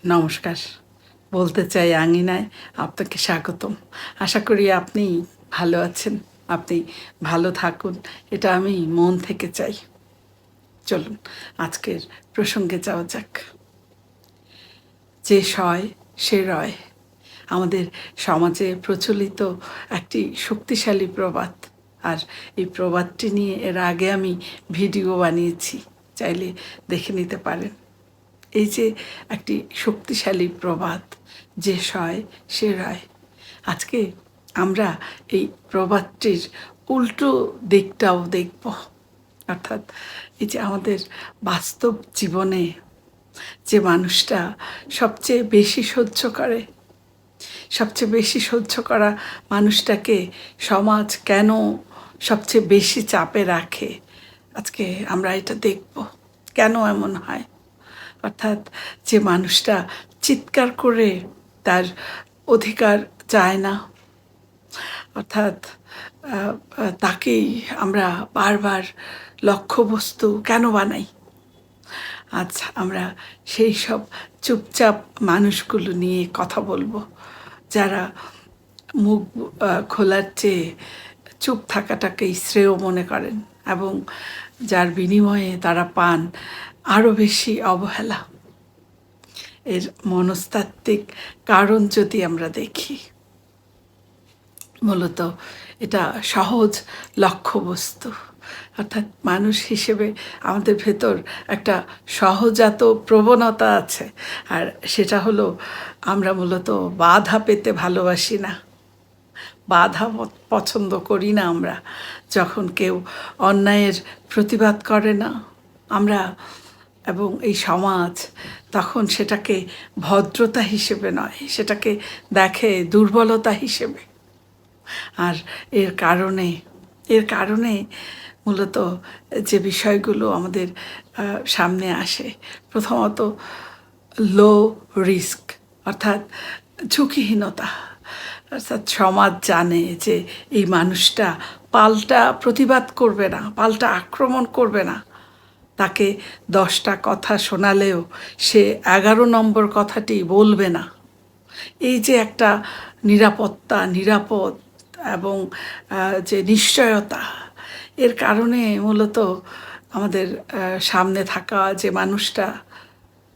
নমস্কার। বলতে চাই আঙিনায় আপনাকে স্বাগতম। আশা করি আপনি ভালো আছেন। আপনি ভালো থাকুন। এটা আমি মন থেকে চাই। চলুন আজকের প্রসঙ্গে যাওয়া যাক। যে সয় সে রয়। আমাদের সমাজে প্রচলিত একটি শক্তিশালী প্রবাদ। আর এই প্রবাদটি নিয়ে এর আগে আমি ভিডিও বানিয়েছি, চাইলে দেখে নিতে পারেন। এই যে একটি শক্তিশালী প্রবাদ, যে সয় সে রয়। আজকে আমরা এই প্রবাদটির উল্টো দিকটাও দেখব। অর্থাৎ এই যে আমাদের বাস্তব জীবনে যে মানুষটা সবচেয়ে বেশি সহ্য করে, সবচেয়ে বেশি সহ্য করা মানুষটাকে সমাজ কেন সবচেয়ে বেশি চাপে রাখে, আজকে আমরা এটা দেখব কেন এমন হয়। অর্থাৎ যে মানুষটা চিৎকার করে তার অধিকার চায় না, অর্থাৎ তাকেই আমরা বারবার লক্ষ্যবস্তু কেন বানাই। আজ আমরা সেই সব চুপচাপ মানুষগুলো নিয়ে কথা বলবো, যারা মুখ খোলার চেয়ে চুপ থাকাটাকেই শ্রেয় মনে করেন এবং যার বিনিময়ে তারা পান আরও বেশি অবহেলা। এর মনস্তাত্ত্বিক কারণ যদি আমরা দেখি, মূলত এটা সহজ লক্ষ্যবস্তু। অর্থাৎ মানুষ হিসেবে আমাদের ভেতর একটা সহজাত প্রবণতা আছে, আর সেটা হলো আমরা মূলত বাধা পেতে ভালোবাসি না, বাধা পছন্দ করি না আমরা। যখন কেউ অন্যায়ের প্রতিবাদ করে না আমরা এবং এই সমাজ, তখন সেটাকে ভদ্রতা হিসেবে নয়, সেটাকে দেখে দুর্বলতা হিসেবে। আর এর কারণে মূলত যে বিষয়গুলো আমাদের সামনে আসে, প্রথমত লো রিস্ক, অর্থাৎ ঝুঁকিহীনতা। অর্থাৎ সমাজ জানে যে এই মানুষটা পাল্টা প্রতিবাদ করবে না, পাল্টা আক্রমণ করবে না। তাকে 10টা কথা শোনালেও সে 11 নম্বর কথাটি বলবে না। এই যে একটা নিরাপদ এবং যে নিশ্চয়তা, এর কারণে মূলত আমাদের সামনে থাকা যে মানুষটা,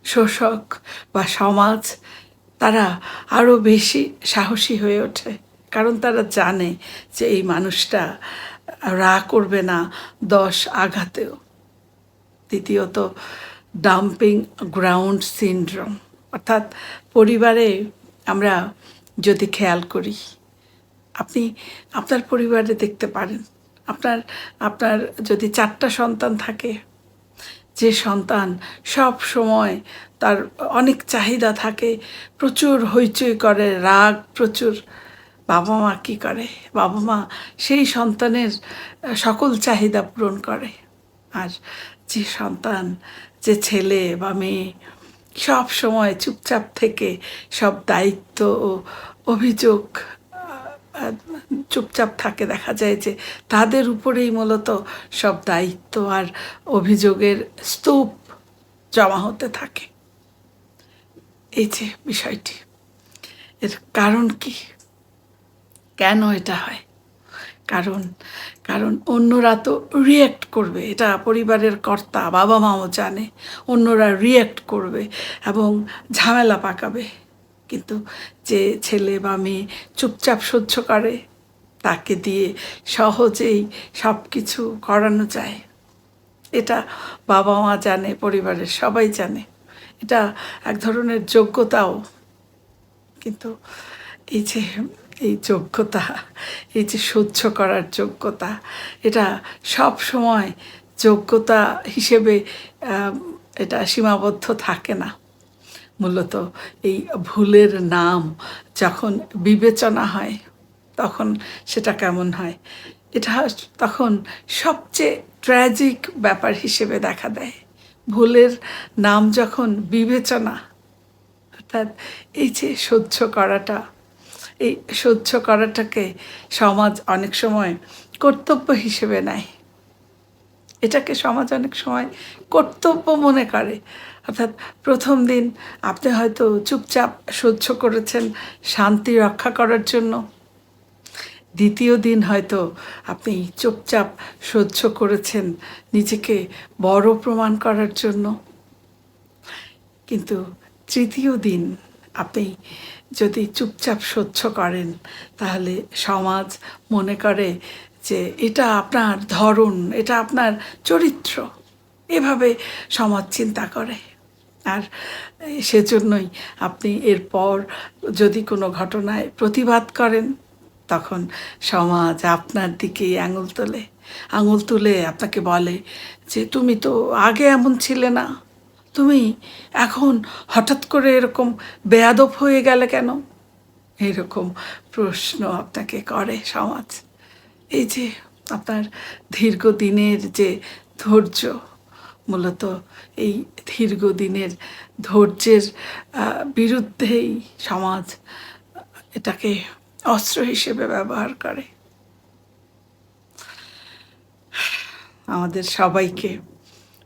শোষক বা সমাজ, তারা আরও বেশি সাহসী হয়ে ওঠে। কারণ তারা জানে যে এই মানুষটা রাগ করবে না 10 আঘাতেও। দ্বিতীয়ত ডাম্পিং গ্রাউন্ড সিনড্রোম, অর্থাৎ পরিবারে আমরা যদি খেয়াল করি, আপনি আপনার পরিবারে দেখতে পারেন, আপনার যদি 4টা সন্তান থাকে, যে সন্তান সব সময় তার অনেক চাহিদা থাকে, প্রচুর হইচই করে, রাগ প্রচুর, বাবা মা কী করে? বাবা মা সেই সন্তানের সকল চাহিদা পূরণ করে। আর যে সন্তান, যে ছেলে বা মেয়ে সব সময় চুপচাপ থেকে সব দায়িত্ব ও অভিযোগ চুপচাপ থাকে, দেখা যায় যে তাদের উপরেই মূলত সব দায়িত্ব আর অভিযোগের স্তূপ জমা হতে থাকে। এই যে বিষয়টি, এর কারণ কি, কেন এটা হয়? কারণ অন্যরা তো রিয়্যাক্ট করবে, এটা পরিবারের কর্তা বাবা মাও জানে, অন্যরা রিয়্যাক্ট করবে এবং ঝামেলা পাকাবে। কিন্তু যে ছেলে বা মেয়ে চুপচাপ সহ্য করে, তাকে দিয়ে সহজেই সব কিছু করানো যায়। এটা বাবা মা জানে, পরিবারের সবাই জানে। এটা এক ধরনের যোগ্যতাও। কিন্তু এই যোগ্যতা, এই যে সহ্য করার যোগ্যতা, এটা সব সময় যোগ্যতা হিসেবে এটা সীমাবদ্ধ থাকে না। মূলত এই ভুলের নাম যখন বিবেচনা হয়, তখন সেটা কেমন হয়? এটা তখন সবচেয়ে ট্র্যাজিক ব্যাপার হিসেবে দেখা দেয়। ভুলের নাম যখন বিবেচনা, অর্থাৎ এই যে সহ্য করাটাকে সমাজ অনেক সময় কর্তব্য হিসেবে নেয়। এটাকে সমাজ অনেক সময় কর্তব্য মনে করে। অর্থাৎ প্রথম দিন আপনি হয়তো চুপচাপ সহ্য করেছেন শান্তি রক্ষা করার জন্য, দ্বিতীয় দিন হয়তো আপনি চুপচাপ সহ্য করেছেন নিজেকে বড় প্রমাণ করার জন্য, কিন্তু তৃতীয় দিন আপনি যদি চুপচাপ সহ্য করেন তাহলে সমাজ মনে করে যে এটা আপনার ধরন, এটা আপনার চরিত্র, এভাবে সমাজ চিন্তা করে। আর সেজন্যই আপনি এরপর যদি কোনো ঘটনায় প্রতিবাদ করেন তখন সমাজ আপনার দিকেই আঙুল তুলে আপনাকে বলে যে তুমি তো আগে এমন ছিলে না, তুমি এখন হঠাৎ করে এরকম বেয়াদব হয়ে গেলে কেন, এরকম প্রশ্ন আপনাকে করে সমাজ। এই যে আপনার দীর্ঘদিনের যে ধৈর্য, মূলত এই দীর্ঘদিনের ধৈর্যের বিরুদ্ধেই সমাজ এটাকে অস্ত্র হিসেবে ব্যবহার করে। আমাদের সবাইকে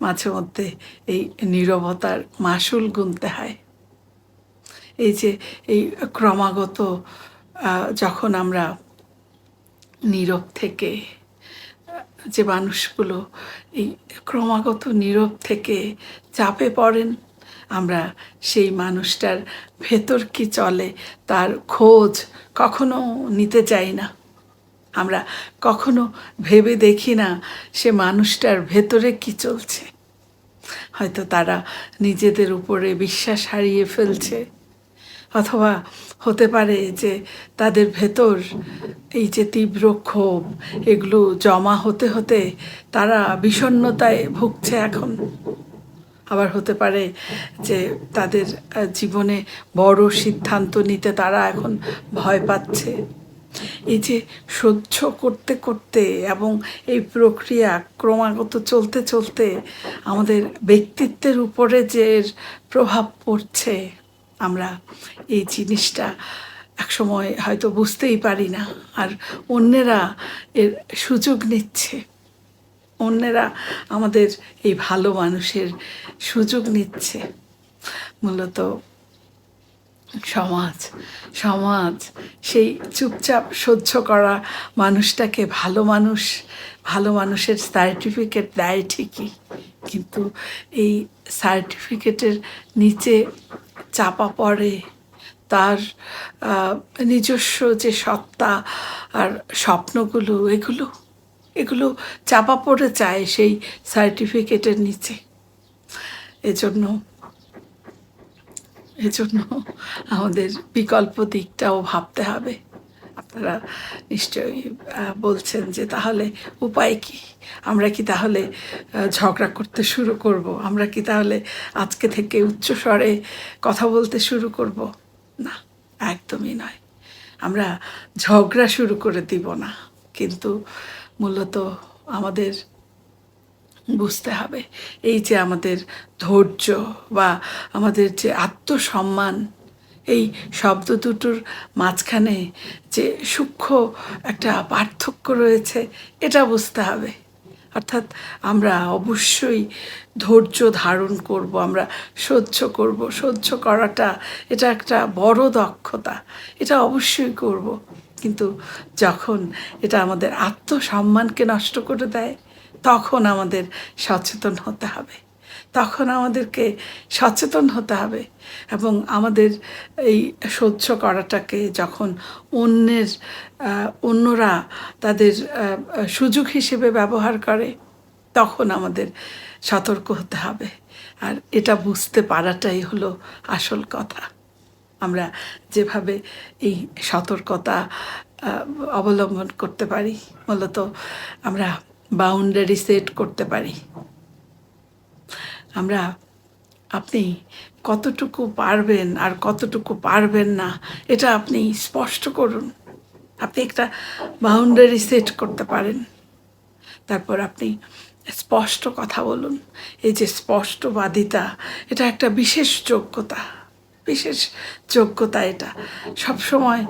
মাঝে মধ্যে এই নীরবতার মাসুল গুনতে হয়। এই যে এই ক্রমাগত যখন আমরা নীরব থেকে, যে মানুষগুলো এই ক্রমাগত নীরব থেকে চাপে পড়েন, আমরা সেই মানুষটার ভেতর কি চলে তার খোঁজ কখনো নিতে চাই না। আমরা কখনো ভেবে দেখি না সে মানুষটার ভেতরে কি চলছে। হয়তো তারা নিজেদের উপরে বিশ্বাস হারিয়ে ফেলছে, অথবা হতে পারে যে তাদের ভেতর এই যে তীব্র ক্ষোভ, এগুলো জমা হতে হতে তারা বিষণ্ণতায় ভুগছে এখন। আবার হতে পারে যে তাদের জীবনে বড় সিদ্ধান্ত নিতে তারা এখন ভয় পাচ্ছে। এই যে সহ্য করতে করতে এবং এই প্রক্রিয়া ক্রমাগত চলতে চলতে আমাদের ব্যক্তিত্বের উপরে যে প্রভাব পড়ছে, আমরা এই জিনিসটা একসময় হয়তো বুঝতেই পারি না। আর অন্যেরা এর সুযোগ নিচ্ছে, অন্যেরা আমাদের এই ভালো মানুষের সুযোগ নিচ্ছে। মূলত সমাজ সেই চুপচাপ সহ্য করা মানুষটাকে ভালো মানুষের সার্টিফিকেট দেয় ঠিকই, কিন্তু এই সার্টিফিকেটের নিচে চাপা পড়ে তার নিজস্ব যে সত্তা আর স্বপ্নগুলো, এগুলো চাপা পড়ে যায় সেই সার্টিফিকেটের নিচে। এজন্য আমাদের বিকল্প দিকটাও ভাবতে হবে। আপনারা নিশ্চয়ই বলছেন যে তাহলে উপায় কি? আমরা কি তাহলে ঝগড়া করতে শুরু করব? আমরা কি তাহলে আজকে থেকে উচ্চস্বরে কথা বলতে শুরু করব? না, একদমই নয়। আমরা ঝগড়া শুরু করে দিব না, কিন্তু মূলত আমাদের বুঝতে হবে এই যে আমাদের ধৈর্য বা আমাদের যে আত্মসম্মান, এই শব্দ দুটোর মাঝখানে যে সূক্ষ্ম একটা পার্থক্য রয়েছে, এটা বুঝতে হবে। অর্থাৎ আমরা অবশ্যই ধৈর্য ধারণ করব, আমরা সহ্য করব। সহ্য করাটা এটা একটা বড় দক্ষতা, এটা অবশ্যই করব। কিন্তু যখন এটা আমাদের আত্মসম্মানকে নষ্ট করে দেয়, তখন আমাদের সচেতন হতে হবে, এবং আমাদের এই সহ্য করাটাকে যখন অন্যরা তাদের সুযোগ হিসেবে ব্যবহার করে, তখন আমাদের সতর্ক হতে হবে। আর এটা বুঝতে পারাটাই হলো আসল কথা। আমরা যেভাবে এই সতর্কতা অবলম্বন করতে পারি, মূলত আমরা বাউন্ডারি সেট করতে পারি। আপনি কতটুকু পারবেন আর কতটুকু পারবেন না, এটা আপনি স্পষ্ট করুন। আপনি একটা বাউন্ডারি সেট করতে পারেন, তারপর আপনি স্পষ্ট কথা বলুন। এই যে স্পষ্টবাদিতা, এটা একটা বিশেষ যোগ্যতা। এটা সবসময়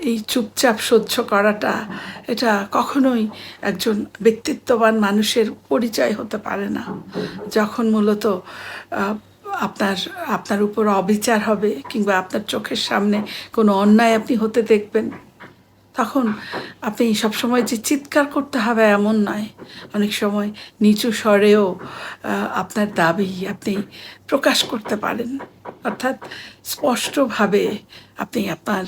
এই চুপচাপ সহ্য করাটা, এটা কখনোই একজন ব্যক্তিত্ববান মানুষের পরিচয় হতে পারে না। যখন মূলত আপনার আপনার উপর অবিচার হবে কিংবা আপনার চোখের সামনে কোনো অন্যায় আপনি হতে দেখবেন, তখন আপনি সবসময় যে চিৎকার করতে হবে এমন নয়। অনেক সময় নিচু স্বরেও আপনার দাবি আপনি প্রকাশ করতে পারেন। অর্থাৎ স্পষ্টভাবে আপনি আপনার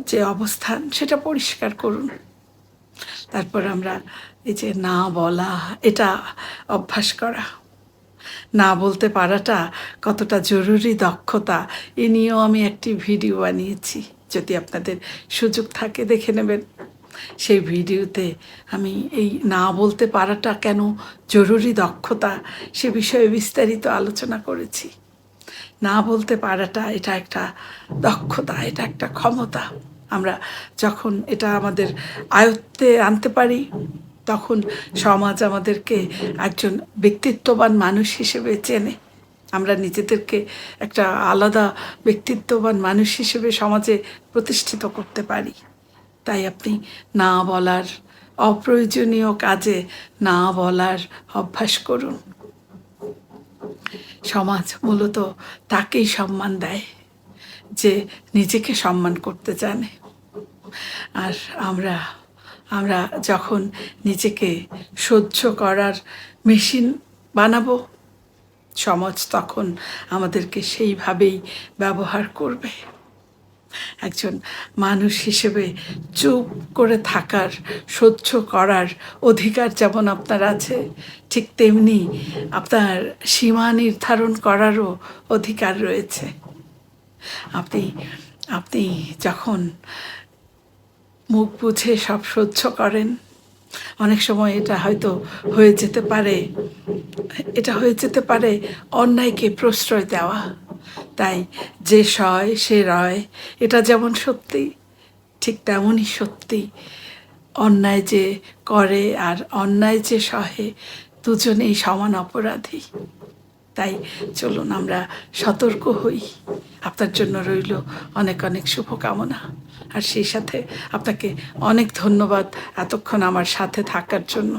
যে অবস্থান সেটা পরিষ্কার করুন। তারপর আমরা এই যে না বলা, এটা অভ্যাস করা। না বলতে পারাটা কতটা জরুরি দক্ষতা, এ নিয়েও আমি একটি ভিডিও বানিয়েছি। যদি আপনাদের সুযোগ থাকে দেখে নেবেন। সেই ভিডিওতে আমি এই না বলতে পারাটা কেন জরুরি দক্ষতা সে বিষয়ে বিস্তারিত আলোচনা করেছি। না বলতে পারাটা এটা একটা দক্ষতা, এটা একটা ক্ষমতা। আমরা যখন এটা আমাদের আয়ত্তে আনতে পারি, তখন সমাজ আমাদেরকে একজন ব্যক্তিত্ববান মানুষ হিসেবে চেনে। আমরা নিজেদেরকে একটা আলাদা ব্যক্তিত্ববান মানুষ হিসেবে সমাজে প্রতিষ্ঠিত করতে পারি। তাই আপনি না বলার, অপ্রয়োজনীয় কাজে না বলার অভ্যাস করুন। সমাজ মূলত তাকেই সম্মান দেয় যে নিজেকে সম্মান করতে জানে। আর আমরা আমরা যখন নিজেকে সহ্য করার মেশিন বানাবো, সমাজ তখন আমাদেরকে সেইভাবেই ব্যবহার করবে। একজন মানুষ হিসেবে চুপ করে থাকার, সহ্য করার অধিকার যেমন আপনার আছে, ঠিক তেমনি আপনার সীমা নির্ধারণ করারও অধিকার রয়েছে। আপনি আপনি যখন মুখ বুঝে সব সহ্য করেন, অনেক সময় এটা হয়তো হয়ে যেতে পারে অন্যায়কে প্রশ্রয় দেওয়া। তাই যে সয় সে রয়, এটা যেমন সত্যি, ঠিক তেমনই সত্যি অন্যায় যে করে আর অন্যায় যে সহে, দুজনেই সমান অপরাধী। তাই চলুন আমরা সতর্ক হই। আপনার জন্য রইল অনেক অনেক শুভকামনা। আর সেই সাথে আপনাকে অনেক ধন্যবাদ এতক্ষণ আমার সাথে থাকার জন্য।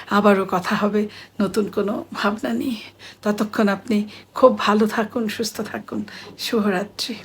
আবারও কথা হবে নতুন কোনো ভাবনা নিয়ে। ততক্ষণ আপনি খুব ভালো থাকুন, সুস্থ থাকুন। শুভরাত্রি।